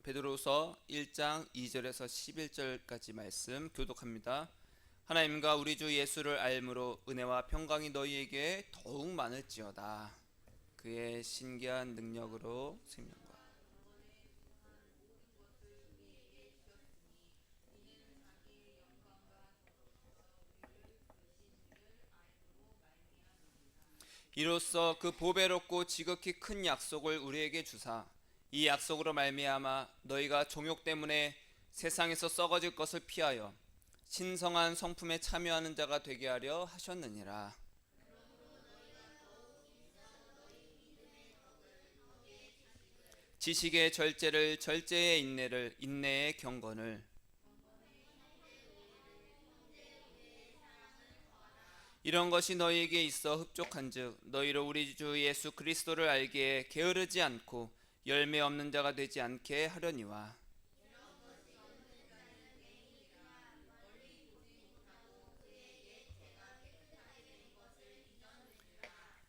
베드로서 1장 2절에서 11절까지 말씀 교독합니다. 하나님과 우리 주 예수를 알므로 은혜와 평강이 너희에게 더욱 많을지어다. 그의 신기한 능력으로 생명과 이로써 그 보배롭고 지극히 큰 약속을 우리에게 주사 이 약속으로 말미암아 너희가 종욕 때문에 세상에서 썩어질 것을 피하여 신성한 성품에 참여하는 자가 되게 하려 하셨느니라. 지식의 절제를, 절제의 인내를, 인내의 경건을, 이런 것이 너희에게 있어 흡족한즉 너희로 우리 주 예수 그리스도를 알기에 게으르지 않고 열매 없는 자가 되지 않게 하려니와.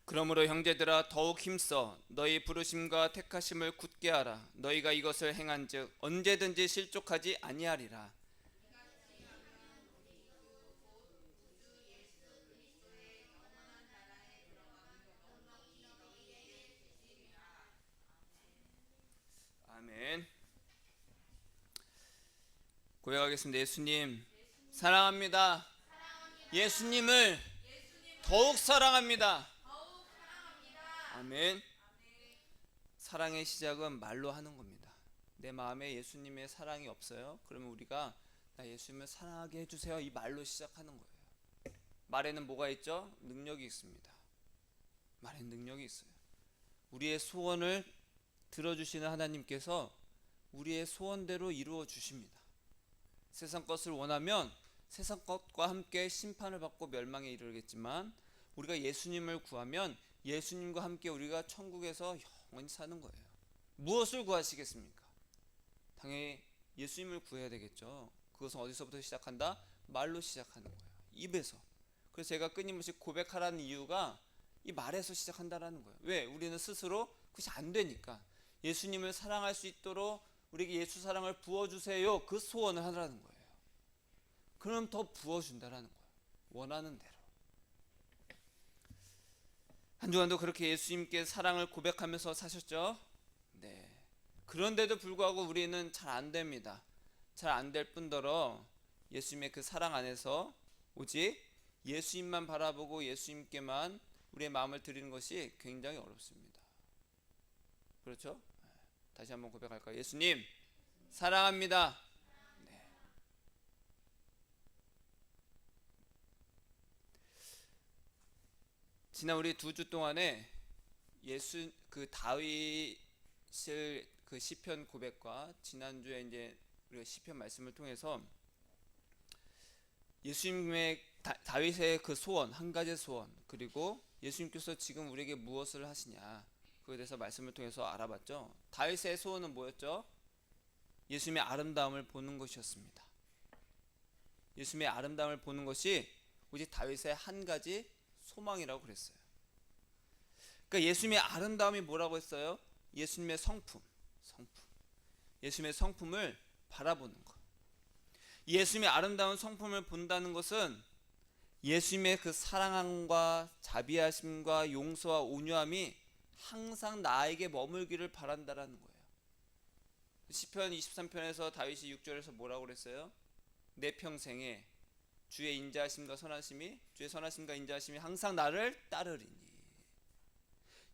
그러므로 형제들아 더욱 힘써 너희 부르심과 택하심을 굳게 하라. 너희가 이것을 행한즉 언제든지 실족하지 아니하리라. 아멘. 고백하겠습니다. 예수님 사랑합니다. 예수님을 더욱 사랑합니다. 아멘. 사랑의 시작은 말로 하는 겁니다. 내 마음에 예수님의 사랑이 없어요? 그러면 우리가 나 예수님을 사랑하게 해주세요, 이 말로 시작하는 거예요. 말에는 뭐가 있죠? 능력이 있습니다. 말에는 능력이 있어요. 우리의 소원을 들어주시는 하나님께서 우리의 소원대로 이루어 주십니다. 세상 것을 원하면 세상 것과 함께 심판을 받고 멸망에 이르겠지만 우리가 예수님을 구하면 예수님과 함께 우리가 천국에서 영원히 사는 거예요. 무엇을 구하시겠습니까? 당연히 예수님을 구해야 되겠죠. 그것은 어디서부터 시작한다? 말로 시작하는 거예요. 입에서. 그래서 제가 끊임없이 고백하라는 이유가 이 말에서 시작한다라는 거예요. 왜? 우리는 스스로 그것이 안 되니까. 예수님을 사랑할 수 있도록 우리에게 예수 사랑을 부어주세요, 그 소원을 하라는 거예요. 그럼 더 부어준다라는 거예요. 원하는 대로. 한 주간도 그렇게 예수님께 사랑을 고백하면서 사셨죠? 네. 그런데도 불구하고 우리는 잘 안 됩니다. 잘 안 될 뿐더러 예수님의 그 사랑 안에서 오직 예수님만 바라보고 예수님께만 우리의 마음을 드리는 것이 굉장히 어렵습니다. 그렇죠? 다시 한번 고백할까요? 예수님 사랑합니다. 네. 지난 우리 2주 동안에 예수 그 다윗을 그 시편 고백과 지난주에 이제 우리가 시편 말씀을 통해서 예수님의 다윗의 그 소원, 한 가지 소원, 그리고 예수님께서 지금 우리에게 무엇을 하시냐, 그에 대해서 말씀을 통해서 알아봤죠. 다윗의 소원은 뭐였죠? 예수님의 아름다움을 보는 것이었습니다. 예수님의 아름다움을 보는 것이 오직 다윗의 한 가지 소망이라고 그랬어요. 그러니까 예수님의 아름다움이 뭐라고 했어요? 예수님의 성품. 예수님의 성품을 바라보는 것. 예수님의 아름다운 성품을 본다는 것은 예수님의 그 사랑함과 자비하심과 용서와 온유함이 항상 나에게 머물기를 바란다라는 거예요. 시편 23편에서 다윗이 6절에서 뭐라고 그랬어요? 내 평생에 주의 인자하심과 선하심이, 주의 선하심과 인자하심이 항상 나를 따르리니.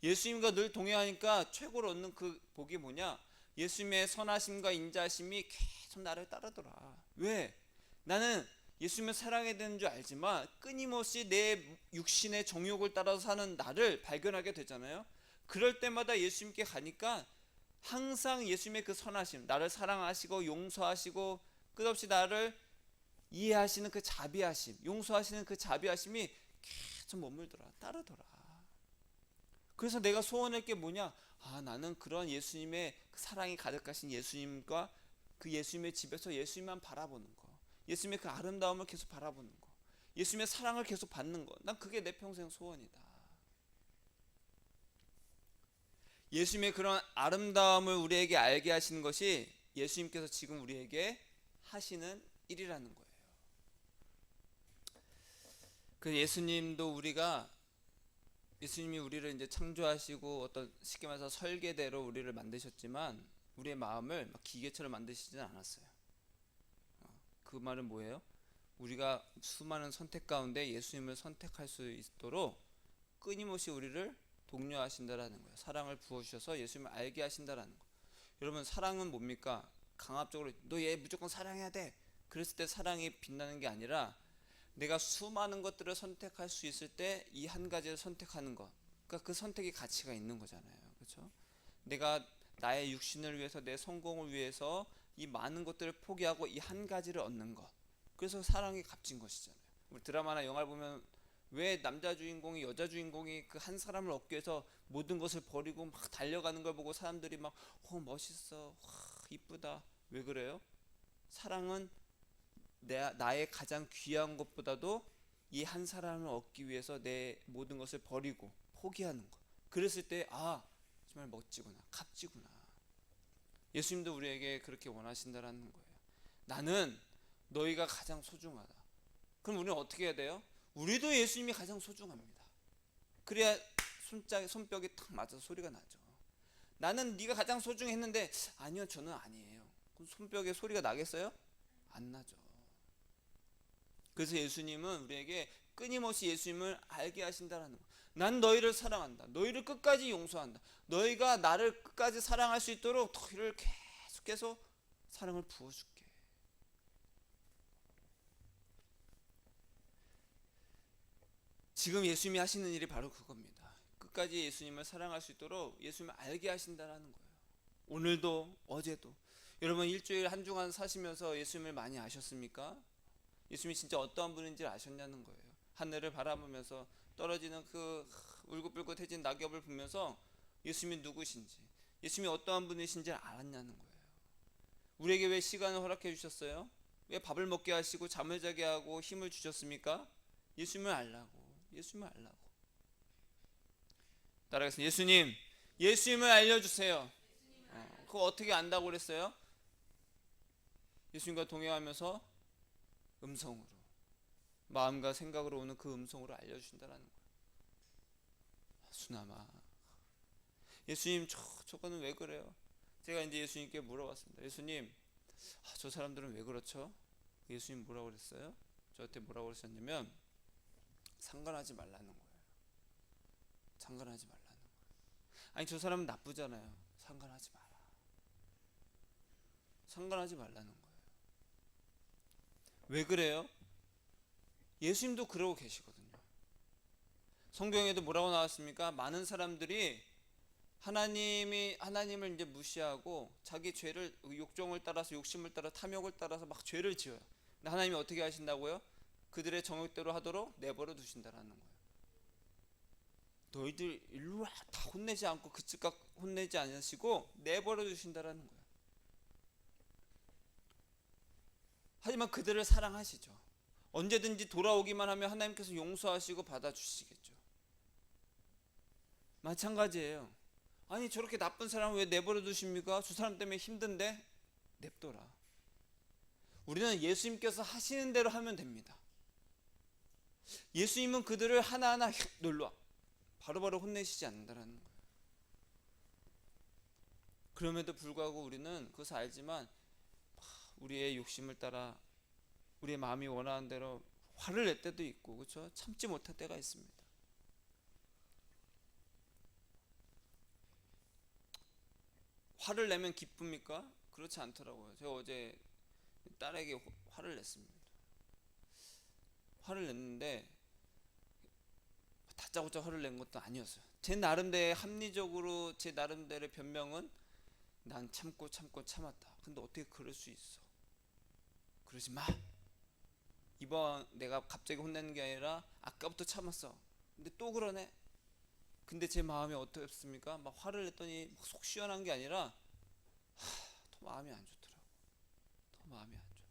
예수님과 늘 동행하니까 최고로 얻는 그 복이 뭐냐? 예수님의 선하심과 인자하심이 계속 나를 따르더라. 왜? 나는 예수님을 사랑해야 되는 줄 알지만 끊임없이 내 육신의 정욕을 따라서 사는 나를 발견하게 되잖아요. 그럴 때마다 예수님께 가니까 항상 예수님의 그 선하심, 나를 사랑하시고 용서하시고 끝없이 나를 이해하시는 그 자비하심, 용서하시는 그 자비하심이 계속 머물더라, 따르더라. 그래서 내가 소원할 게 뭐냐? 나는 그런 예수님의 그 사랑이 가득하신 예수님과 그 예수님의 집에서 예수님만 바라보는 거, 예수님의 그 아름다움을 계속 바라보는 거, 예수님의 사랑을 계속 받는 거, 난 그게 내 평생 소원이다. 예수님의 그런 아름다움을 우리에게 알게 하시는 것이 예수님께서 지금 우리에게 하시는 일이라는 거예요. 그 예수님이 우리를 이제 창조하시고 어떤 쉽게 말해서 설계대로 우리를 만드셨지만 우리의 마음을 막 기계처럼 만드시지는 않았어요. 그 말은 뭐예요? 우리가 수많은 선택 가운데 예수님을 선택할 수 있도록 끊임없이 우리를 독려하신다라는 거예요. 사랑을 부어주셔서 예수님을 알게 하신다라는 거예요. 여러분, 사랑은 뭡니까? 강압적으로 너 얘 무조건 사랑해야 돼, 그랬을 때 사랑이 빛나는 게 아니라 내가 수많은 것들을 선택할 수 있을 때 이 한 가지를 선택하는 것, 그러니까 그 선택의 가치가 있는 거잖아요. 그렇죠? 내가 나의 육신을 위해서, 내 성공을 위해서 이 많은 것들을 포기하고 이 한 가지를 얻는 것, 그래서 사랑이 값진 것이잖아요. 우리 드라마나 영화를 보면 왜 남자 주인공이 여자 주인공이 그 한 사람을 얻기 위해서 모든 것을 버리고 막 달려가는 걸 보고 사람들이 막 멋있어, 와, 이쁘다. 왜 그래요? 사랑은 나의 가장 귀한 것보다도 이 한 사람을 얻기 위해서 내 모든 것을 버리고 포기하는 것. 그랬을 때 정말 멋지구나, 값지구나. 예수님도 우리에게 그렇게 원하신다라는 거예요. 나는 너희가 가장 소중하다. 그럼 우리는 어떻게 해야 돼요? 우리도 예수님이 가장 소중합니다. 그래야 손뼉이 탁 맞아서 소리가 나죠. 나는 네가 가장 소중했는데 아니요, 저는 아니에요. 그럼 손뼉에 소리가 나겠어요? 안 나죠. 그래서 예수님은 우리에게 끊임없이 예수님을 알게 하신다라는 거예요. 난 너희를 사랑한다. 너희를 끝까지 용서한다. 너희가 나를 끝까지 사랑할 수 있도록 너희를 계속해서 사랑을 부어줄게. 지금 예수님이 하시는 일이 바로 그겁니다. 끝까지 예수님을 사랑할 수 있도록 예수님을 알게 하신다라는 거예요. 오늘도 어제도. 여러분, 일주일 한 주간 사시면서 예수님을 많이 아셨습니까? 예수님이 진짜 어떠한 분인지 아셨냐는 거예요. 하늘을 바라보면서 떨어지는 그 울긋불긋해진 낙엽을 보면서 예수님이 누구신지, 예수님이 어떠한 분이신지 알았냐는 거예요. 우리에게 왜 시간을 허락해 주셨어요? 왜 밥을 먹게 하시고 잠을 자게 하고 힘을 주셨습니까? 예수님을 알라고. 예수님을 알라고. 따라가겠습니다. 예수님을 알려주세요. 그거 어떻게 안다고 그랬어요? 예수님과 동행하면서 음성으로, 마음과 생각으로 오는 그 음성으로 알려주신다는 거예요. 수남아, 예수님 저거는 왜 그래요? 제가 이제 예수님께 물어봤습니다. 예수님, 저 사람들은 왜 그렇죠? 예수님 뭐라고 그랬어요? 저한테 뭐라고 그러셨냐면 상관하지 말라는 거예요. 상관하지 말라는 거예요. 아니, 저 사람은 나쁘잖아요. 상관하지 마라. 상관하지 말라는 거예요. 왜 그래요? 예수님도 그러고 계시거든요. 성경에도 뭐라고 나왔습니까? 많은 사람들이 하나님을 이제 무시하고 자기 죄를, 욕정을 따라서, 욕심을 따라, 탐욕을 따라서 막 죄를 지어요. 근데 하나님이 어떻게 하신다고요? 그들의 정욕대로 하도록 내버려 두신다라는 거예요. 너희들 일로 와, 다 혼내지 않고 그 즉각 혼내지 않으시고 내버려 두신다라는 거예요. 하지만 그들을 사랑하시죠. 언제든지 돌아오기만 하면 하나님께서 용서하시고 받아주시겠죠. 마찬가지예요. 아니, 저렇게 나쁜 사람을 왜 내버려 두십니까? 저 사람 때문에 힘든데 냅둬라. 우리는 예수님께서 하시는 대로 하면 됩니다. 예수님은 그들을 하나하나 놀러 바로바로 혼내시지 않는다라는 거예요. 그럼에도 불구하고 우리는 그것을 알지만 우리의 욕심을 따라 우리의 마음이 원하는 대로 화를 낼 때도 있고, 그렇죠? 참지 못할 때가 있습니다. 화를 내면 기쁩니까? 그렇지 않더라고요. 제가 어제 딸에게 화를 냈습니다. 화를 냈는데 다짜고짜 화를 낸 것도 아니었어요. 제 나름대로 합리적으로 제 나름대로의 변명은 난 참고 참았다. 근데 어떻게 그럴 수 있어? 그러지 마. 이번 내가 갑자기 혼내는 게 아니라 아까부터 참았어. 근데 또 그러네. 근데 제 마음이 어떻습니까? 막 화를 냈더니 막 속 시원한 게 아니라 더 마음이 안 좋더라고. 더 마음이 안 좋아.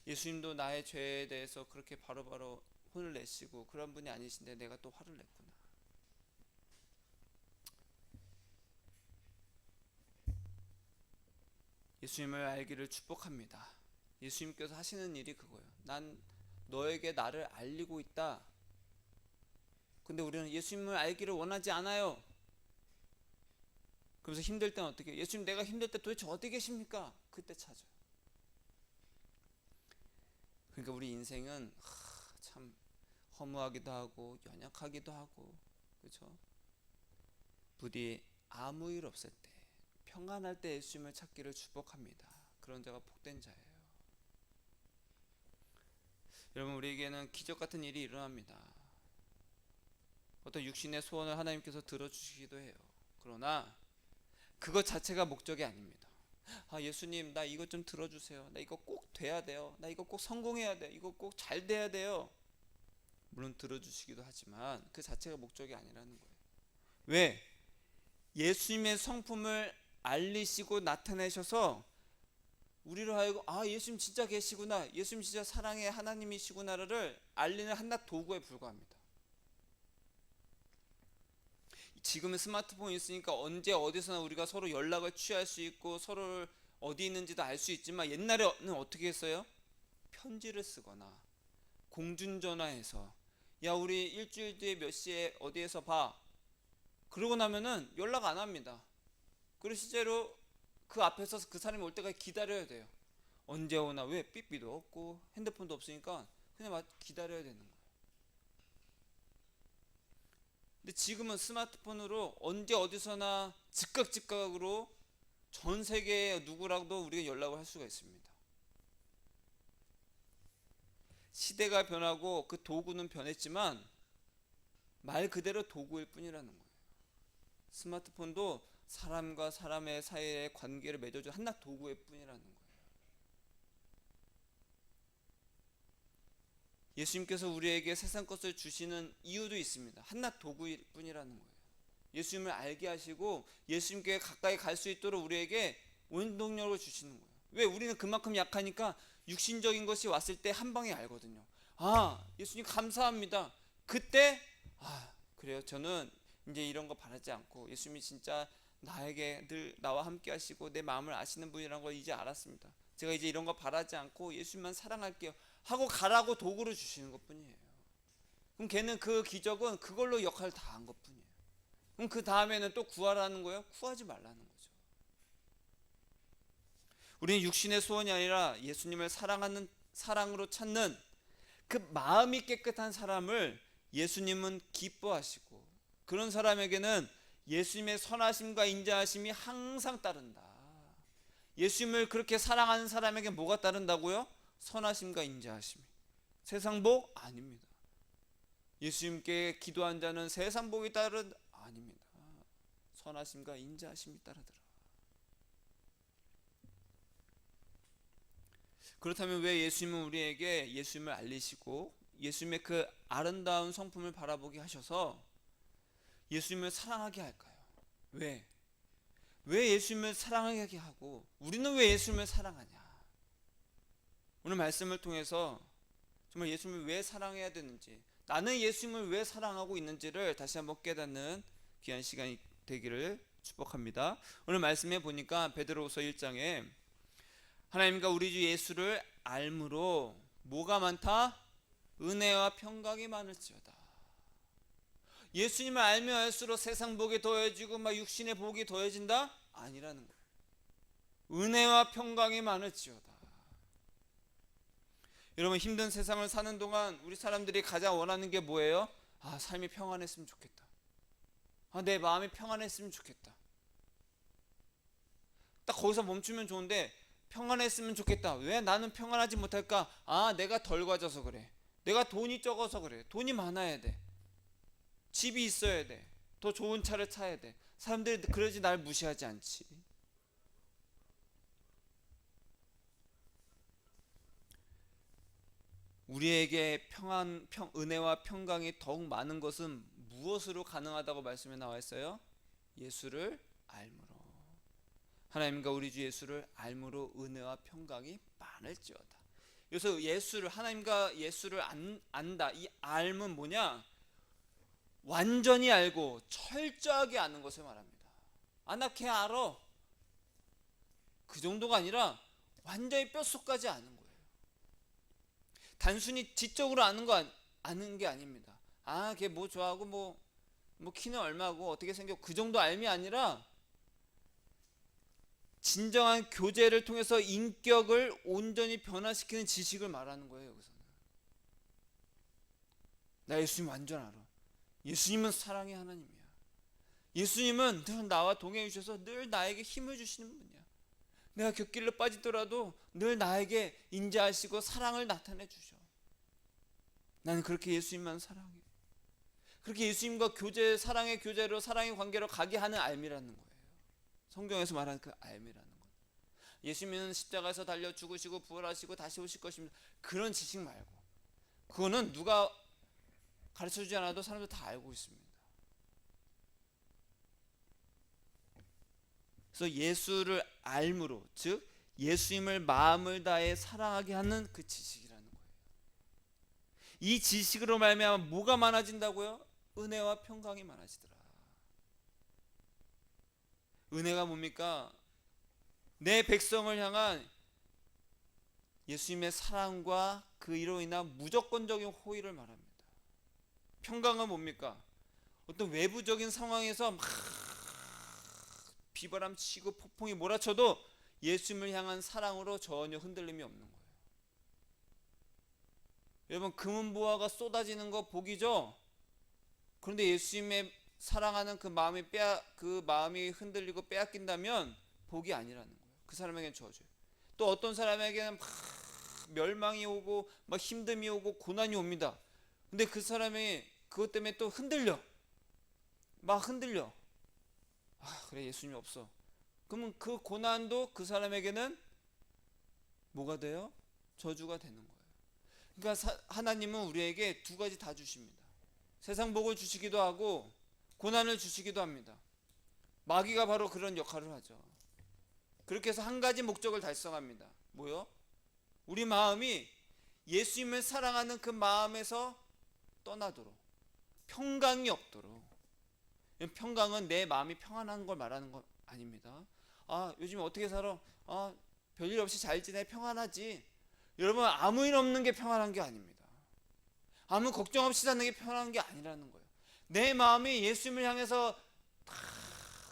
예수님도 나의 죄에 대해서 그렇게 바로바로 혼을 내시고 그런 분이 아니신데 내가 또 화를 냈구나. 예수님을 알기를 축복합니다. 예수님께서 하시는 일이 그거예요. 난 너에게 나를 알리고 있다. 근데 우리는 예수님을 알기를 원하지 않아요. 그래서 힘들 때는 어떻게 해요? 예수님, 내가 힘들 때 도대체 어디 계십니까? 그때 찾아요. 그러니까 우리 인생은 참 허무하기도 하고 연약하기도 하고, 그렇죠? 부디 아무 일 없을 때, 평안할 때 예수님을 찾기를 축복합니다. 그런 자가 복된 자예요. 여러분, 우리에게는 기적 같은 일이 일어납니다. 어떤 육신의 소원을 하나님께서 들어주시기도 해요. 그러나 그것 자체가 목적이 아닙니다. 예수님, 나 이것 좀 들어주세요. 나 이거 꼭 돼야 돼요. 나 이거 꼭 성공해야 돼. 이거 꼭 잘 돼야 돼요. 물론 들어주시기도 하지만 그 자체가 목적이 아니라는 거예요. 왜? 예수님의 성품을 알리시고 나타내셔서 우리로 하여금 예수님 진짜 계시구나, 예수님 진짜 사랑의 하나님이시구나를 알리는 한낱 도구에 불과합니다. 지금은 스마트폰이 있으니까 언제 어디서나 우리가 서로 연락을 취할 수 있고 서로 어디 있는지도 알 수 있지만, 옛날에는 어떻게 했어요? 편지를 쓰거나 공중전화해서 야, 우리 일주일 뒤에 몇 시에 어디에서 봐. 그러고 나면은 연락 안 합니다. 그리고 실제로 그 앞에서 그 사람이 올 때까지 기다려야 돼요. 언제 오나. 왜? 삐삐도 없고 핸드폰도 없으니까 그냥 기다려야 되는 거예요. 근데 지금은 스마트폰으로 언제 어디서나 즉각으로 전 세계의 누구라도 우리가 연락을 할 수가 있습니다. 시대가 변하고 그 도구는 변했지만 말 그대로 도구일 뿐이라는 거예요. 스마트폰도 사람과 사람의 사이의 관계를 맺어주는 한낱 도구일 뿐이라는 거예요. 예수님께서 우리에게 세상 것을 주시는 이유도 있습니다. 한낱 도구일 뿐이라는 거예요. 예수님을 알게 하시고 예수님께 가까이 갈 수 있도록 우리에게 원동력을 주시는 거예요. 왜? 우리는 그만큼 약하니까 육신적인 것이 왔을 때 한 방에 알거든요. 예수님 감사합니다. 그때 그래요. 저는 이제 이런 거 바라지 않고 예수님이 진짜 나에게 늘 나와 함께 하시고 내 마음을 아시는 분이라는 걸 이제 알았습니다. 제가 이제 이런 거 바라지 않고 예수님만 사랑할게요 하고 가라고 도구를 주시는 것뿐이에요. 그럼 걔는 그 기적은 그걸로 역할을 다 한 것뿐이에요. 그럼 그 다음에는 또 구하라는 거예요? 구하지 말라는 거죠. 우리는 육신의 소원이 아니라 예수님을 사랑하는, 사랑으로 찾는 그 마음이 깨끗한 사람을 예수님은 기뻐하시고, 그런 사람에게는 예수님의 선하심과 인자하심이 항상 따른다. 예수님을 그렇게 사랑하는 사람에게 뭐가 따른다고요? 선하심과 인자하심이. 세상 복? 아닙니다. 예수님께 기도한 자는 세상 복이 아닙니다. 선하심과 인자하심이 따르더라. 그렇다면 왜 예수님은 우리에게 예수님을 알리시고 예수님의 그 아름다운 성품을 바라보게 하셔서 예수님을 사랑하게 할까요? 왜? 왜 예수님을 사랑하게 하고 우리는 왜 예수님을 사랑하냐? 오늘 말씀을 통해서 정말 예수님을 왜 사랑해야 되는지, 나는 예수님을 왜 사랑하고 있는지를 다시 한번 깨닫는 귀한 시간이 되기를 축복합니다. 오늘 말씀에 보니까 베드로후서 1장에 하나님과 우리 주 예수를 알므로 뭐가 많다? 은혜와 평강이 많을지어다. 예수님을 알면 알수록 세상 복이 더해지고 육신의 복이 더해진다? 아니라는 거예요. 은혜와 평강이 많을지어다. 여러분, 힘든 세상을 사는 동안 우리 사람들이 가장 원하는 게 뭐예요? 삶이 평안했으면 좋겠다. 내 마음이 평안했으면 좋겠다. 딱 거기서 멈추면 좋은데, 평안했으면 좋겠다. 왜 나는 평안하지 못할까? 내가 덜 가져서 그래. 내가 돈이 적어서 그래. 돈이 많아야 돼. 집이 있어야 돼. 더 좋은 차를 타야 돼. 사람들이 그러지 날 무시하지 않지. 우리에게 은혜와 평강이 더욱 많은 것은 무엇으로 가능하다고 말씀에 나와 있어요? 예수를 알므로. 하나님과 우리 주 예수를 알므로 은혜와 평강이 많을지어다. 그래서 예수를, 하나님과 예수를 안다. 이 알은 뭐냐? 완전히 알고 철저하게 아는 것을 말합니다. 나 걔 알아. 그 정도가 아니라 완전히 뼛속까지 아는 거예요. 단순히 지적으로 아는 게 아닙니다. 아, 걔 뭐 좋아하고 뭐 키는 얼마고 어떻게 생겨 그 정도 알미 아니라 진정한 교제를 통해서 인격을 온전히 변화시키는 지식을 말하는 거예요. 여기서는 나 예수님 완전 알아. 예수님은 사랑의 하나님이야. 예수님은 늘 나와 동행해 주셔서 늘 나에게 힘을 주시는 분이야. 내가 곁길로 빠지더라도 늘 나에게 인자하시고 사랑을 나타내 주셔. 나는 그렇게 예수님만 사랑해. 그렇게 예수님과 사랑의 교제로 사랑의 관계로 가게 하는 알미라는 거예요. 성경에서 말하는 그 알미라는 것. 예수님은 십자가에서 달려 죽으시고 부활하시고 다시 오실 것입니다. 그런 지식 말고, 그거는 누가 가르쳐주지 않아도 사람들 다 알고 있습니다. 그래서 예수를 알므로, 즉 예수님을 마음을 다해 사랑하게 하는 그 지식이라는 거예요. 이 지식으로 말미암아 뭐가 많아진다고요? 은혜와 평강이 많아지더라. 은혜가 뭡니까? 내 백성을 향한 예수님의 사랑과 그 이로 인한 무조건적인 호의를 말합니다. 평강은 뭡니까? 어떤 외부적인 상황에서 막 비바람 치고 폭풍이 몰아쳐도 예수님을 향한 사랑으로 전혀 흔들림이 없는 거예요. 여러분, 금은보화가 쏟아지는 거 복이죠? 그런데 예수님의 사랑하는 그 마음이 흔들리고 빼앗긴다면 복이 아니라는 거예요. 그 사람에게는 저주예요. 또 어떤 사람에게는 막 멸망이 오고 막 힘듦이 오고 고난이 옵니다. 근데 그 사람이 그것 때문에 또 흔들려. 아, 그래, 예수님이 없어. 그러면 그 고난도 그 사람에게는 뭐가 돼요? 저주가 되는 거예요. 그러니까 하나님은 우리에게 두 가지 다 주십니다. 세상 복을 주시기도 하고 고난을 주시기도 합니다. 마귀가 바로 그런 역할을 하죠. 그렇게 해서 한 가지 목적을 달성합니다. 뭐요? 우리 마음이 예수님을 사랑하는 그 마음에서 떠나도록, 평강이 없도록. 평강은 내 마음이 평안한 걸 말하는 건 아닙니다. 아, 요즘 어떻게 살아? 아, 별일 없이 잘 지내? 평안하지? 여러분, 아무 일 없는 게 평안한 게 아닙니다. 아무 걱정 없이 사는 게 평안한 게 아니라는 거예요. 내 마음이 예수님을 향해서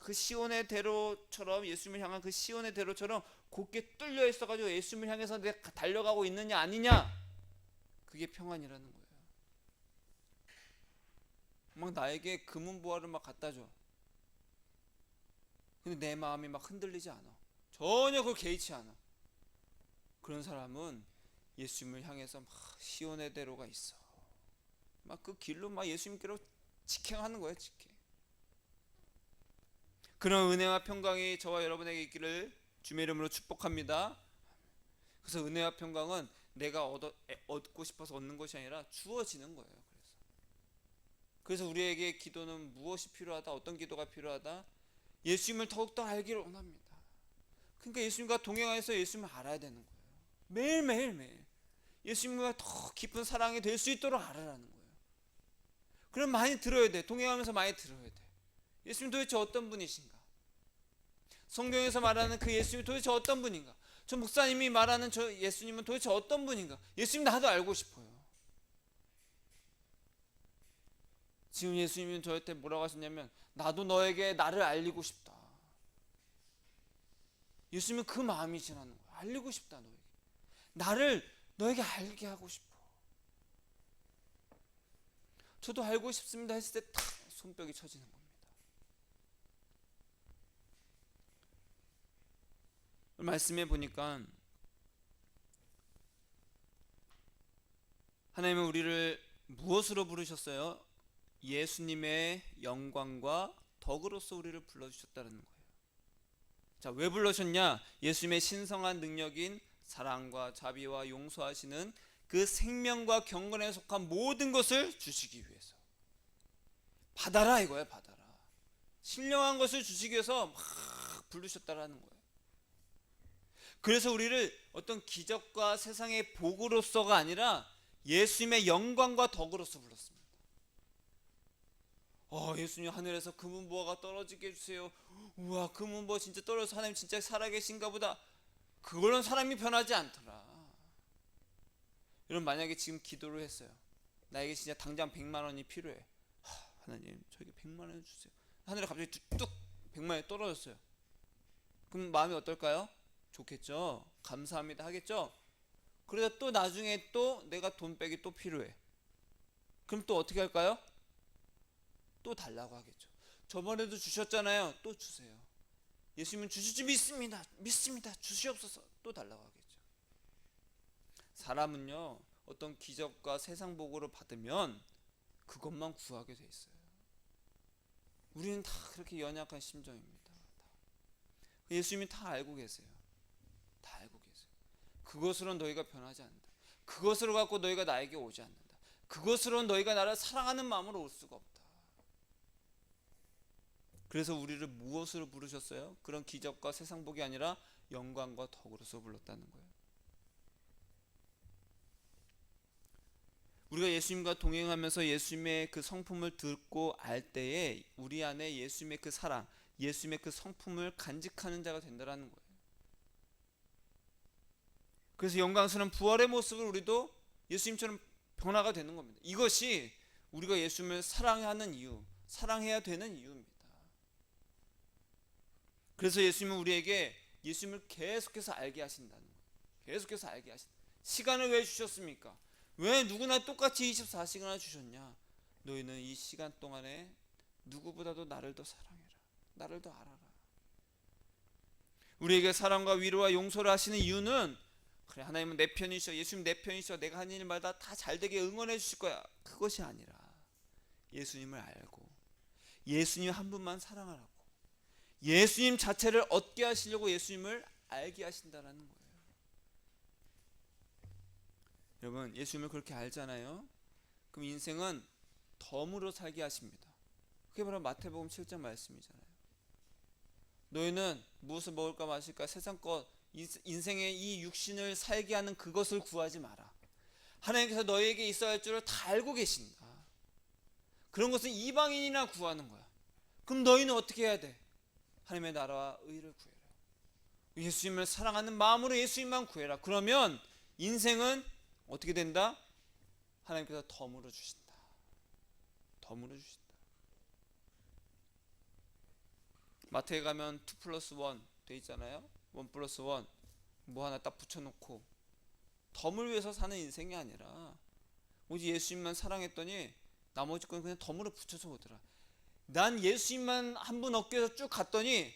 그 시온의 대로처럼, 예수님을 향한 그 시온의 대로처럼 곧게 뚫려 있어가지고 예수님을 향해서 내가 달려가고 있느냐 아니냐, 그게 평안이라는 거예요. 막 나에게 금은보화를 막 갖다 줘. 근데 내 마음이 막 흔들리지 않아. 전혀 그걸 개의치 않아. 그런 사람은 예수님을 향해서 막 시온의 대로가 있어. 막 그 길로 막 예수님께로 직행하는 거예요, 직행. 그런 은혜와 평강이 저와 여러분에게 있기를 주님의 이름으로 축복합니다. 그래서 은혜와 평강은 내가 얻고 싶어서 얻는 것이 아니라 주어지는 거예요. 그래서 우리에게 기도는 무엇이 필요하다? 어떤 기도가 필요하다? 예수님을 더욱더 알기를 원합니다. 그러니까 예수님과 동행하여서 예수님을 알아야 되는 거예요. 매일 예수님과 더 깊은 사랑이 될 수 있도록 알아라는 거예요. 그럼 많이 들어야 돼. 동행하면서 많이 들어야 돼. 예수님 도대체 어떤 분이신가? 성경에서 말하는 그 예수님이 도대체 어떤 분인가? 저 목사님이 말하는 저 예수님은 도대체 어떤 분인가? 예수님 나도 알고 싶어요. 지금 예수님은 저한테 뭐라고 하셨냐면, 나도 너에게 나를 알리고 싶다. 예수님은 그 마음이시라는 거예요. 알리고 싶다. 나를 너에게 알게 하고 싶어. 저도 알고 싶습니다 했을 때 탁 손뼉이 쳐지는 겁니다. 말씀해 보니까 하나님은 우리를 무엇으로 부르셨어요? 예수님의 영광과 덕으로서 우리를 불러주셨다는 거예요. 자, 왜 불러주셨냐? 예수님의 신성한 능력인 사랑과 자비와 용서하시는 그 생명과 경건에 속한 모든 것을 주시기 위해서. 받아라 이거야, 받아라. 신령한 것을 주시기 위해서 막 부르셨다라는 거예요. 그래서 우리를 어떤 기적과 세상의 복으로서가 아니라 예수님의 영광과 덕으로서 불렀습니다. 예수님 하늘에서 금은보화가 떨어지게 해주세요. 우와, 금은보화 진짜 떨어져서 하나님 진짜 살아계신가 보다. 그걸로는 사람이 변하지 않더라. 여러분, 만약에 지금 기도를 했어요. 나에게 진짜 당장 100만 원이 필요해. 하나님, 저에게 100만 원 주세요. 하늘에 갑자기 뚝 100만 원이 떨어졌어요. 그럼 마음이 어떨까요? 좋겠죠. 감사합니다 하겠죠. 그러다 또 나중에 또 내가 돈백이 또 필요해. 그럼 또 어떻게 할까요? 또 달라고 하겠죠. 저번에도 주셨잖아요. 또 주세요. 예수님은 주실 줄 믿습니다 주시옵소서. 또 달라고 하겠죠. 사람은요, 어떤 기적과 세상 복으로 받으면 그것만 구하게 돼 있어요. 우리는 다 그렇게 연약한 심정입니다. 예수님이 다 알고 계세요. 다 알고 계세요. 그것으로 너희가 변하지 않는다. 그것으로 갖고 너희가 나에게 오지 않는다. 그것으로 너희가 나를 사랑하는 마음으로 올 수가 없다. 그래서 우리를 무엇으로 부르셨어요? 그런 기적과 세상 복이 아니라 영광과 덕으로서 불렀다는 거예요. 우리가 예수님과 동행하면서 예수님의 그 성품을 듣고 알 때에 우리 안에 예수님의 그 사랑, 예수님의 그 성품을 간직하는 자가 된다는 거예요. 그래서 영광스러운 부활의 모습을 우리도 예수님처럼 변화가 되는 겁니다. 이것이 우리가 예수님을 사랑하는 이유, 사랑해야 되는 이유입니다. 그래서 예수님은 우리에게 예수님을 계속해서 알게 하신다는 거예요. 계속해서 알게 하신다. 시간을 왜 주셨습니까? 왜 누구나 똑같이 24시간을 주셨냐? 너희는 이 시간 동안에 누구보다도 나를 더 사랑해라. 나를 더 알아라. 우리에게 사랑과 위로와 용서를 하시는 이유는, 그래, 하나님은 내 편이셔, 예수님 내 편이셔, 내가 하는 일마다 다 잘되게 응원해 주실 거야, 그것이 아니라 예수님을 알고 예수님 한 분만 사랑하라고, 예수님 자체를 얻게 하시려고 예수님을 알게 하신다는 거예요. 여러분, 예수님을 그렇게 알잖아요. 그럼 인생은 덤으로 살게 하십니다. 그게 바로 마태복음 7장 말씀이잖아요. 너희는 무엇을 먹을까 마실까 세상 것, 인생의 이 육신을 살게 하는 그것을 구하지 마라. 하나님께서 너희에게 있어야 할 줄을 다 알고 계신다. 그런 것은 이방인이나 구하는 거야. 그럼 너희는 어떻게 해야 돼? 하나님의 나라와 의를 구해라. 예수님을 사랑하는 마음으로 예수님만 구해라. 그러면 인생은 어떻게 된다? 하나님께서 덤으로 주신다. 덤으로 주신다. 마태에 가면 2+1 돼 있잖아요. 1+1 뭐 하나 딱 붙여놓고, 덤을 위해서 사는 인생이 아니라 오직 예수님만 사랑했더니 나머지 건 그냥 덤으로 붙여서 오더라. 난 예수님만 한 분 어깨에서 쭉 갔더니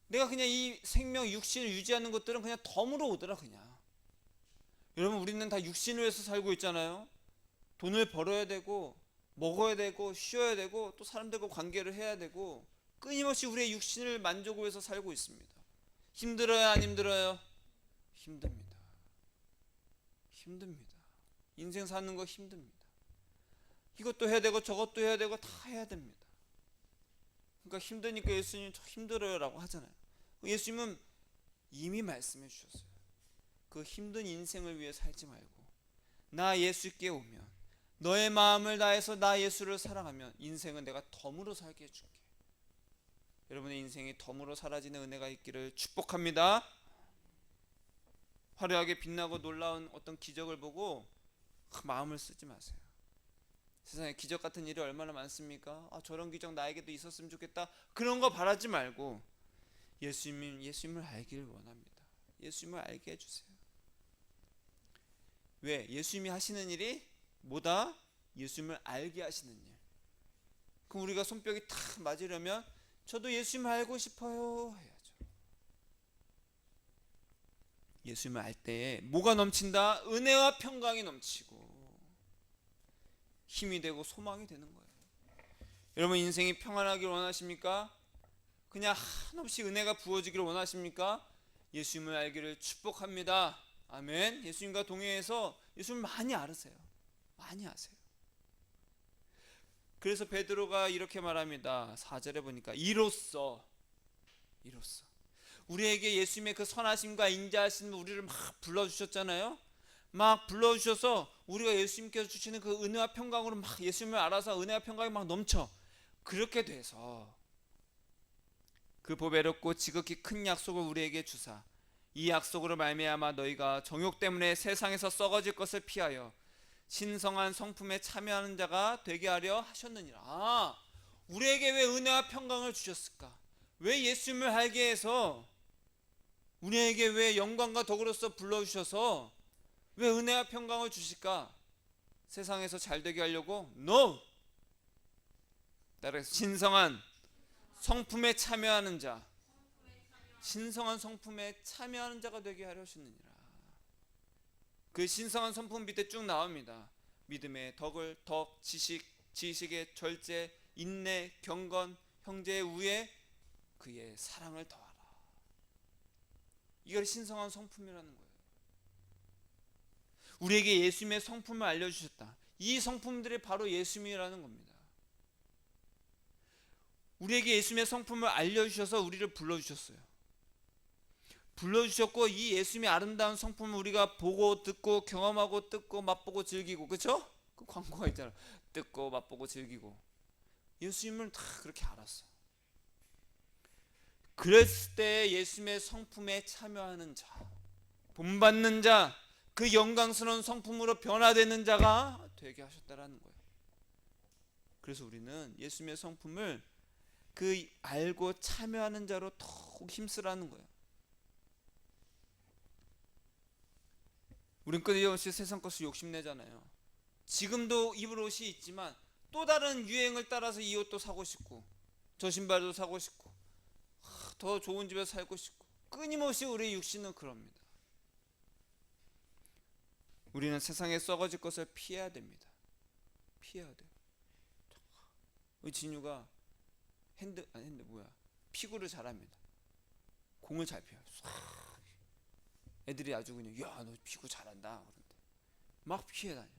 내가 그냥 이 생명 육신을 유지하는 것들은 그냥 덤으로 오더라. 그냥. 여러분, 우리는 다 육신을 위해서 살고 있잖아요. 돈을 벌어야 되고 먹어야 되고 쉬어야 되고 또 사람들과 관계를 해야 되고 끊임없이 우리의 육신을 만족을 위해서 살고 있습니다. 힘들어요, 안 힘들어요? 힘듭니다. 힘듭니다. 인생 사는 거 힘듭니다. 이것도 해야 되고 저것도 해야 되고 다 해야 됩니다. 그러니까 힘드니까 예수님 저 힘들어요 라고 하잖아요. 예수님은 이미 말씀해 주셨어요. 그 힘든 인생을 위해 살지 말고 나 예수께 오면, 너의 마음을 다해서 나 예수를 사랑하면 인생은 내가 덤으로 살게 해줄게. 여러분의 인생이 덤으로 사라지는 은혜가 있기를 축복합니다. 화려하게 빛나고 놀라운 어떤 기적을 보고 마음을 쓰지 마세요. 세상에 기적 같은 일이 얼마나 많습니까? 저런 기적 나에게도 있었으면 좋겠다, 그런 거 바라지 말고 예수님을 알기를 원합니다. 예수님을 알게 해주세요. 왜? 예수님이 하시는 일이 뭐다? 예수님을 알게 하시는 일. 그럼 우리가 손뼉이 탁 맞으려면 저도 예수님을 알고 싶어요 해야죠. 예수님을 알 때에 뭐가 넘친다? 은혜와 평강이 넘치고 힘이 되고 소망이 되는 거예요. 여러분, 인생이 평안하길 원하십니까? 그냥 한없이 은혜가 부어지기를 원하십니까? 예수님을 알기를 축복합니다. 아멘. 예수님과 동행해서 예수님을 많이 알으세요. 많이 아세요. 그래서 베드로가 이렇게 말합니다. 4절에 보니까 이로써 우리에게 예수님의 그 선하심과 인자하심을 우리를 막 불러주셨잖아요. 막 불러주셔서 우리가 예수님께서 주시는 그 은혜와 평강으로 막 예수님을 알아서 은혜와 평강이 막 넘쳐. 그렇게 돼서 그 보배롭고 지극히 큰 약속을 우리에게 주사 이 약속으로 말미암아 너희가 정욕 때문에 세상에서 썩어질 것을 피하여 신성한 성품에 참여하는 자가 되게 하려 하셨느니라. 우리에게 왜 은혜와 평강을 주셨을까? 왜 예수님을 알게 해서 우리에게 왜 영광과 덕으로서 불러주셔서 왜 은혜와 평강을 주실까? 세상에서 잘 되게 하려고? No! 따라서 신성한 성품에 참여하는 자, 신성한 성품에 참여하는 자가 되게 하려 하셨느니라. 그 신성한 성품 밑에 쭉 나옵니다. 믿음의 덕을 덕, 지식의 절제, 인내, 경건, 형제의 우애, 그의 사랑을 더하라. 이걸 신성한 성품이라는 거예요. 우리에게 예수님의 성품을 알려주셨다. 이 성품들이 바로 예수님이라는 겁니다. 우리에게 예수님의 성품을 알려주셔서 우리를 불러주셨어요. 불러주셨고 이 예수님의 아름다운 성품을 우리가 보고 듣고 경험하고 뜯고 맛보고 즐기고, 그렇죠? 그 광고가 있잖아요. 뜯고 맛보고 즐기고. 예수님을 다 그렇게 알았어. 그랬을 때 예수님의 성품에 참여하는 자, 본받는 자, 그 영광스러운 성품으로 변화되는 자가 되게 하셨다라는 거예요. 그래서 우리는 예수님의 성품을 그 알고 참여하는 자로 더욱 힘쓰라는 거예요. 우린 끊임없이 세상 것을 욕심내잖아요. 지금도 입을 옷이 있지만 또 다른 유행을 따라서 이 옷도 사고 싶고 저 신발도 사고 싶고 더 좋은 집에서 살고 싶고, 끊임없이 우리 육신은 그럽니다. 우리는 세상에 썩어질 것을 피해야 됩니다. 피해야 돼요. 우리 진유가 피구를 잘합니다. 공을 잘 피해요. 애들이 아주 그냥 야 너 피구 잘한다 그런데 막 피해 다녀.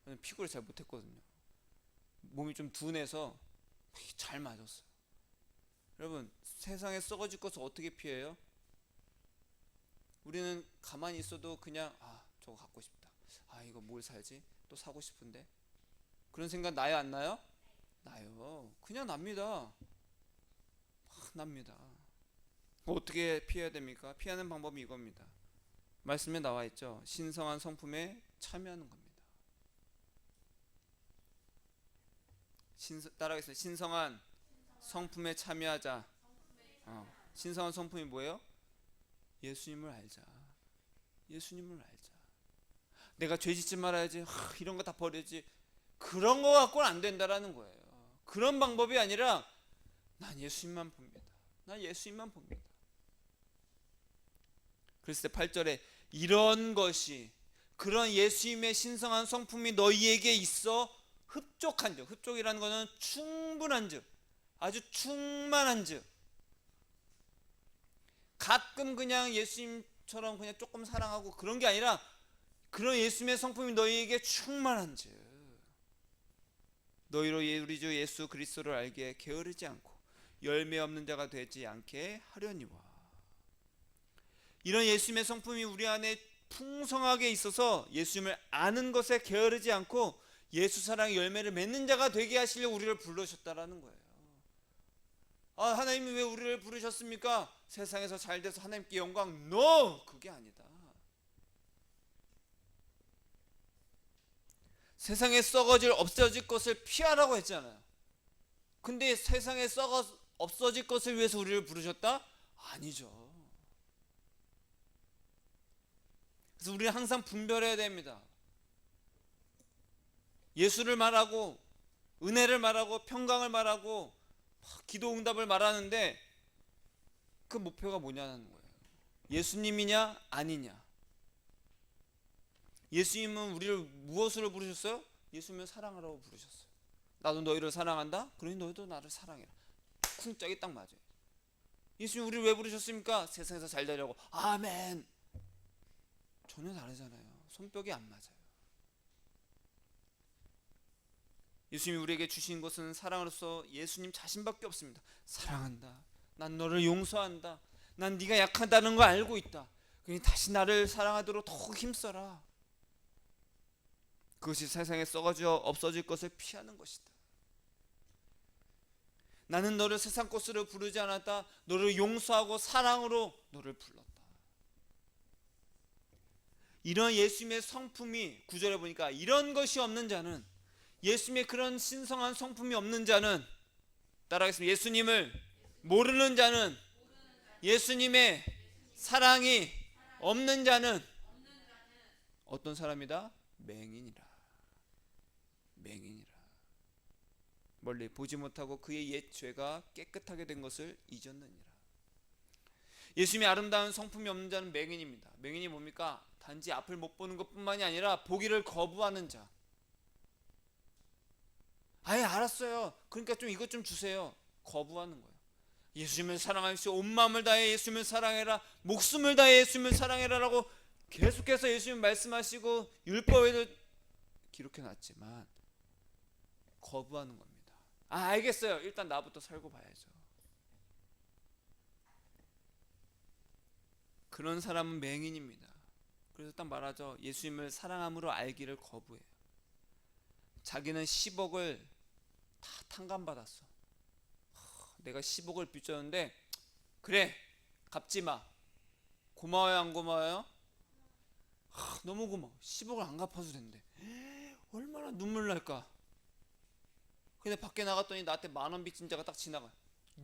저는 피구를 잘 못했거든요. 몸이 좀 둔해서 잘 맞았어요. 여러분, 세상에 썩어질 것을 어떻게 피해요? 우리는 가만히 있어도 그냥 저거 갖고 싶다, 이거 뭘 살지? 또 사고 싶은데, 그런 생각 나요 안 나요? 나요. 그냥 납니다. 막 납니다. 어떻게 피해야 됩니까? 피하는 방법이 이겁니다. 말씀에 나와 있죠. 신성한 성품에 참여하는 겁니다. 따라하겠습니다. 신성한 성품에 참여하자. 신성한 성품이 뭐예요? 예수님을 알자. 예수님을 알자. 내가 죄 짓지 말아야지, 이런 거 다 버려야지, 그런 거 갖고는 안 된다라는 거예요. 그런 방법이 아니라 난 예수님만 봅니다. 난 예수님만 봅니다. 그랬을 때 8절에 이런 것이, 그런 예수님의 신성한 성품이 너희에게 있어 흡족한 즉, 흡족이라는 것은 충분한 즉, 아주 충만한 즉, 가끔 그냥 예수님처럼 그냥 조금 사랑하고 그런 게 아니라 그런 예수님의 성품이 너희에게 충만한 즉, 너희로 우리 주 예수 그리스도를 알게 게으르지 않고 열매 없는 자가 되지 않게 하려니와. 이런 예수님의 성품이 우리 안에 풍성하게 있어서 예수님을 아는 것에 게으르지 않고 예수 사랑의 열매를 맺는 자가 되게 하시려고 우리를 부르셨다라는 거예요. 하나님이 왜 우리를 부르셨습니까? 세상에서 잘 돼서 하나님께 영광? No! 그게 아니다. 세상에 썩어질 없어질 것을 피하라고 했잖아요. 근데 세상에 없어질 것을 위해서 우리를 부르셨다? 아니죠. 그래서 우리는 항상 분별해야 됩니다. 예수를 말하고 은혜를 말하고 평강을 말하고 기도 응답을 말하는데 그 목표가 뭐냐는 거예요. 예수님이냐 아니냐. 예수님은 우리를 무엇으로 부르셨어요? 예수님은 사랑하라고 부르셨어요. 나도 너희를 사랑한다? 그러니 너희도 나를 사랑해라. 쿵짝이 딱 맞아요. 예수님 우리를 왜 부르셨습니까? 세상에서 잘 되려고. 아멘. 전혀 다르잖아요. 손뼉이 안 맞아요. 예수님이 우리에게 주신 것은 사랑으로서 예수님 자신밖에 없습니다. 사랑한다. 난 너를 용서한다. 난 네가 약하다는 거 알고 있다. 그러니 다시 나를 사랑하도록 더욱 힘써라. 그것이 세상에 썩어져 없어질 것을 피하는 것이다. 나는 너를 세상 것으로 부르지 않았다. 너를 용서하고 사랑으로 너를 불렀다. 이런 예수님의 성품이, 구절에 보니까 이런 것이 없는 자는, 예수님의 그런 신성한 성품이 없는 자는, 따라하겠습니다. 예수님을 모르는 자는, 예수님의 사랑이 없는 자는 어떤 사람이다? 맹인이라. 맹인이라. 멀리 보지 못하고 그의 옛 죄가 깨끗하게 된 것을 잊었느니라. 예수님의 아름다운 성품이 없는 자는 맹인입니다. 맹인이 뭡니까? 단지 앞을 못 보는 것뿐만이 아니라 보기를 거부하는 자. 아예 알았어요. 그러니까 좀 이것 좀 주세요. 거부하는 거예요. 예수님을 사랑하십시오. 온 마음을 다해 예수님을 사랑해라. 목숨을 다해 예수님을 사랑해라라고 계속해서 예수님 말씀하시고 율법에도 기록해 놨지만 거부하는 겁니다. 알겠어요. 일단 나부터 살고 봐야죠. 그런 사람은 맹인입니다. 그래서 딱 말하죠. 예수님을 사랑함으로 알기를 거부해요. 자기는 10억을 다 탕감받았어. 내가 10억을 빚졌는데 그래 갚지마. 고마워요 안 고마워요? 너무 고마워. 10억을 안 갚아도 된대. 얼마나 눈물 날까. 근데 밖에 나갔더니 나한테 10,000원 빚진 자가 딱 지나가.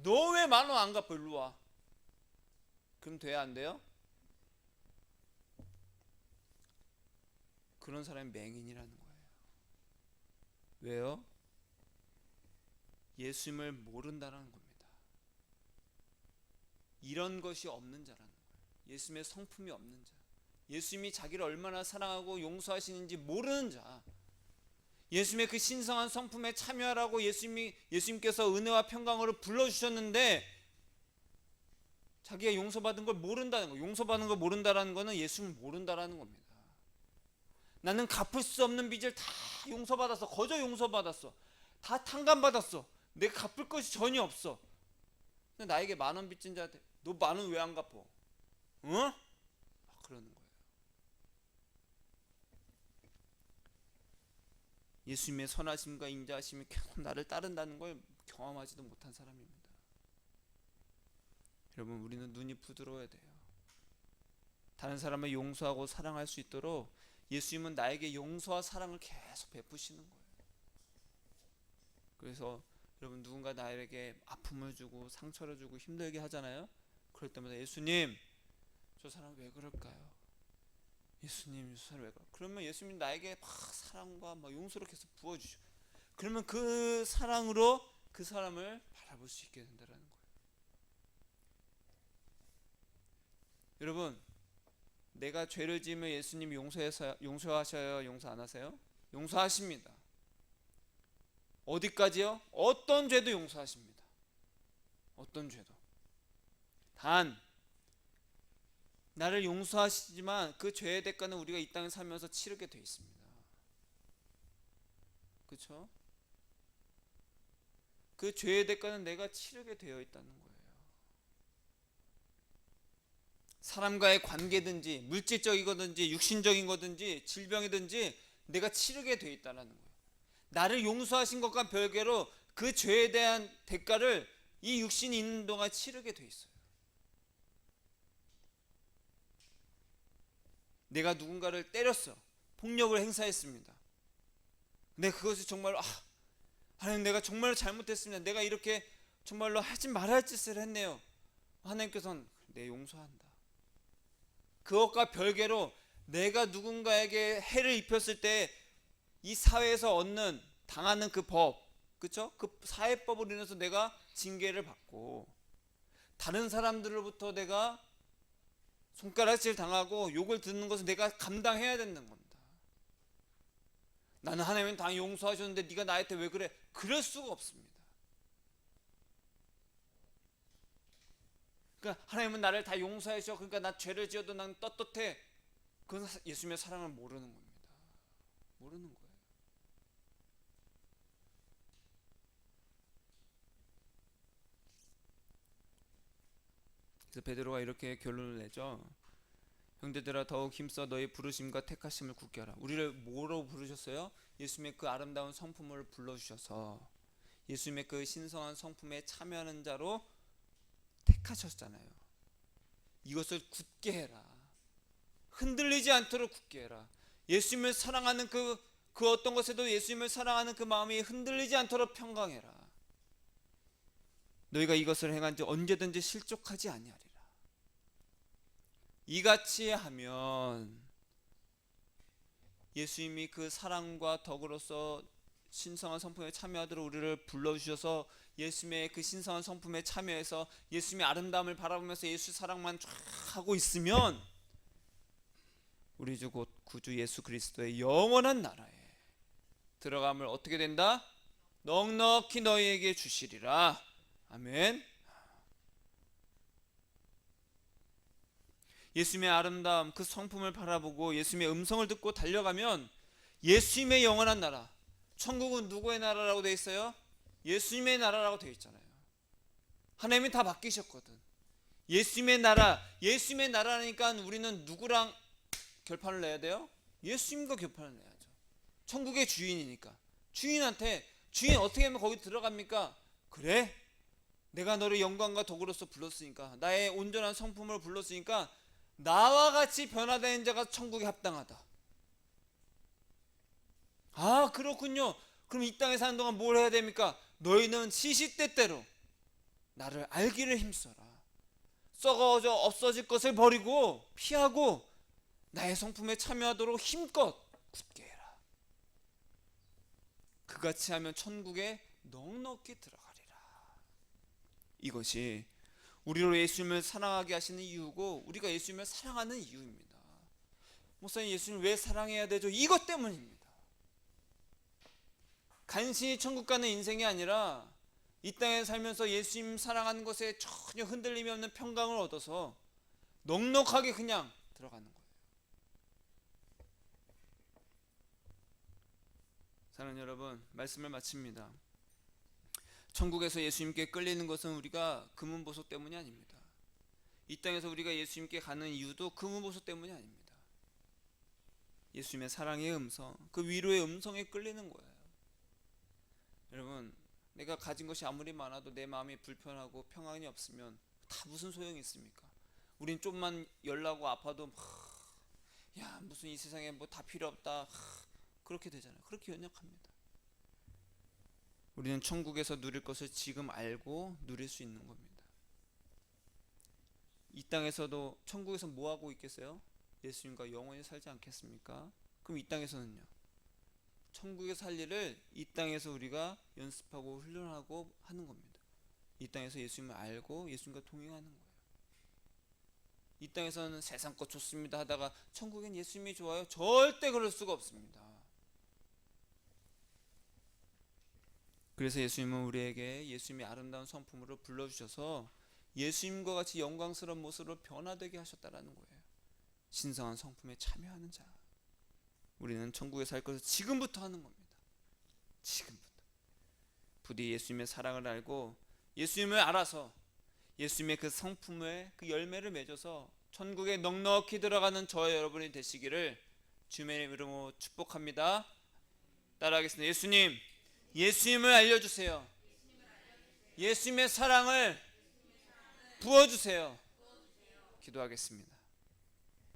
너 왜 10,000원 안 갚아? 일로 와. 그럼 돼야 안 돼요? 그런 사람이 맹인이라는 거예요. 왜요? 예수님을 모른다는 겁니다. 이런 것이 없는 자라는 거예요. 예수님의 성품이 없는 자. 예수님이 자기를 얼마나 사랑하고 용서하시는지 모르는 자. 예수님의 그 신성한 성품에 참여하라고 예수님께서 은혜와 평강으로 불러주셨는데 자기가 용서받은 걸 모른다는 거. 용서받은 걸 모른다라는 거는 예수님을 모른다라는 겁니다. 나는 갚을 수 없는 빚을 다 용서받았어. 거저 용서받았어. 다 탕감받았어. 내가 갚을 것이 전혀 없어. 근데 나에게 10,000원 빚진 자한테 너 10,000원 왜 안 갚어? 어? 그러는 거예요. 예수님의 선하심과 인자하심이 계속 나를 따른다는 걸 경험하지도 못한 사람입니다. 여러분, 우리는 눈이 부드러워야 돼요. 다른 사람을 용서하고 사랑할 수 있도록 예수님은 나에게 용서와 사랑을 계속 베푸시는 거예요. 그래서 여러분, 누군가 나에게 아픔을 주고 상처를 주고 힘들게 하잖아요. 그럴 때마다 예수님, 저 사람 왜 그럴까요? 예수님, 저 사람 왜 그럴까요? 그러면 예수님 나에게 막 사랑과 막 용서를 계속 부어주죠. 그러면 그 사랑으로 그 사람을 바라볼 수 있게 된다는 거예요. 여러분, 내가 죄를 지으면 예수님 용서하셔요? 용서 안 하세요? 용서하십니다. 어디까지요? 어떤 죄도 용서하십니다. 어떤 죄도. 단 나를 용서하시지만 그 죄의 대가는 우리가 이 땅에 살면서 치르게 돼 있습니다. 그렇죠? 그 죄의 대가는 내가 치르게 되어 있다는 거예요. 사람과의 관계든지 물질적이거든지 육신적인 거든지 질병이든지 내가 치르게 되어 있다는 거예요. 나를 용서하신 것과 별개로 그 죄에 대한 대가를 이 육신이 있는 동안 치르게 돼 있어요. 내가 누군가를 때렸어. 폭력을 행사했습니다. 근데 그것이 정말로 하나님, 내가 정말로 잘못했습니다. 내가 이렇게 정말로 하지 말아야 할 짓을 했네요. 하나님께서는 내 용서한다. 그것과 별개로 내가 누군가에게 해를 입혔을 때 이 사회에서 당하는 그 법, 그렇죠? 그 사회법으로 인해서 내가 징계를 받고 다른 사람들로부터 내가 손가락질 당하고 욕을 듣는 것을 내가 감당해야 되는 겁니다. 나는 하나님은 다 용서하셨는데 네가 나한테 왜 그래? 그럴 수가 없습니다. 그러니까 하나님은 나를 다 용서해 주셔. 그러니까 나 죄를 지어도 난 떳떳해. 그건 예수님의 사랑을 모르는 겁니다. 모르는 거예요. 그래서 베드로가 이렇게 결론을 내죠. 형제들아, 더욱 힘써 너희 부르심과 택하심을 굳게 하라. 우리를 뭐로 부르셨어요? 예수님의 그 아름다운 성품을 불러주셔서 예수님의 그 신성한 성품에 참여하는 자로 택하셨잖아요. 이것을 굳게 해라. 흔들리지 않도록 굳게 해라. 예수님을 사랑하는 그 어떤 것에도 예수님을 사랑하는 그 마음이 흔들리지 않도록 평강해라. 너희가 이것을 행한 지 언제든지 실족하지 아니하리라. 이같이 하면 예수님이 그 사랑과 덕으로서 신성한 성품에 참여하도록 우리를 불러주셔서 예수님의 그 신성한 성품에 참여해서 예수님의 아름다움을 바라보면서 예수 사랑만 쫙 하고 있으면 우리 주 곧 구주 예수 그리스도의 영원한 나라에 들어감을 어떻게 된다? 넉넉히 너희에게 주시리라. 아멘. 예수님의 아름다움 그 성품을 바라보고 예수님의 음성을 듣고 달려가면 예수님의 영원한 나라, 천국은 누구의 나라라고 되어 있어요? 예수님의 나라라고 되어 있잖아요. 하나님이 다 바뀌셨거든. 예수님의 나라, 예수님의 나라니까 우리는 누구랑 결판을 내야 돼요? 예수님과 결판을 내야죠. 천국의 주인이니까. 주인한테, 주인 어떻게 하면 거기 들어갑니까? 그래, 내가 너를 영광과 덕으로서 불렀으니까, 나의 온전한 성품을 불렀으니까 나와 같이 변화된 자가 천국에 합당하다. 아, 그렇군요. 그럼 이 땅에 사는 동안 뭘 해야 됩니까? 너희는 시시때때로 나를 알기를 힘써라. 썩어져 없어질 것을 버리고 피하고 나의 성품에 참여하도록 힘껏 굳게 해라. 그같이 하면 천국에 넉넉히 들어가리라. 이것이 우리로 예수님을 사랑하게 하시는 이유고 우리가 예수님을 사랑하는 이유입니다. 목사님, 예수님을 왜 사랑해야 되죠? 이것 때문입니다. 간신히 천국 가는 인생이 아니라 이 땅에 살면서 예수님 사랑하는 것에 전혀 흔들림이 없는 평강을 얻어서 넉넉하게 그냥 들어가는 거예요. 사랑하는 여러분, 말씀을 마칩니다. 천국에서 예수님께 끌리는 것은 우리가 금은보석 때문이 아닙니다. 이 땅에서 우리가 예수님께 가는 이유도 금은보석 때문이 아닙니다. 예수님의 사랑의 음성, 그 위로의 음성에 끌리는 거예요. 여러분, 내가 가진 것이 아무리 많아도 내 마음이 불편하고 평안이 없으면 다 무슨 소용이 있습니까? 우린 좀만 열나고 아파도 야, 무슨 이 세상에 뭐 다 필요 없다, 그렇게 되잖아요. 그렇게 연약합니다. 우리는 천국에서 누릴 것을 지금 알고 누릴 수 있는 겁니다. 이 땅에서도 천국에서 뭐 하고 있겠어요? 예수님과 영원히 살지 않겠습니까? 그럼 이 땅에서는요? 천국에 살 일을 이 땅에서 우리가 연습하고 훈련하고 하는 겁니다. 이 땅에서 예수님을 알고 예수님과 동행하는 거예요. 이 땅에서는 세상 것 좋습니다 하다가 천국엔 예수님이 좋아요? 절대 그럴 수가 없습니다. 그래서 예수님은 우리에게 예수님의 아름다운 성품으로 불러주셔서 예수님과 같이 영광스러운 모습으로 변화되게 하셨다라는 거예요. 신성한 성품에 참여하는 자, 우리는 천국에 살 것을 지금부터 하는 겁니다. 지금부터. 부디 예수님의 사랑을 알고 예수님을 알아서 예수님의 그 성품의 그 열매를 맺어서 천국에 넉넉히 들어가는 저와 여러분이 되시기를 주님의 이름으로 축복합니다. 따라하겠습니다. 예수님, 예수님을 알려주세요. 예수님의 사랑을 부어주세요. 기도하겠습니다.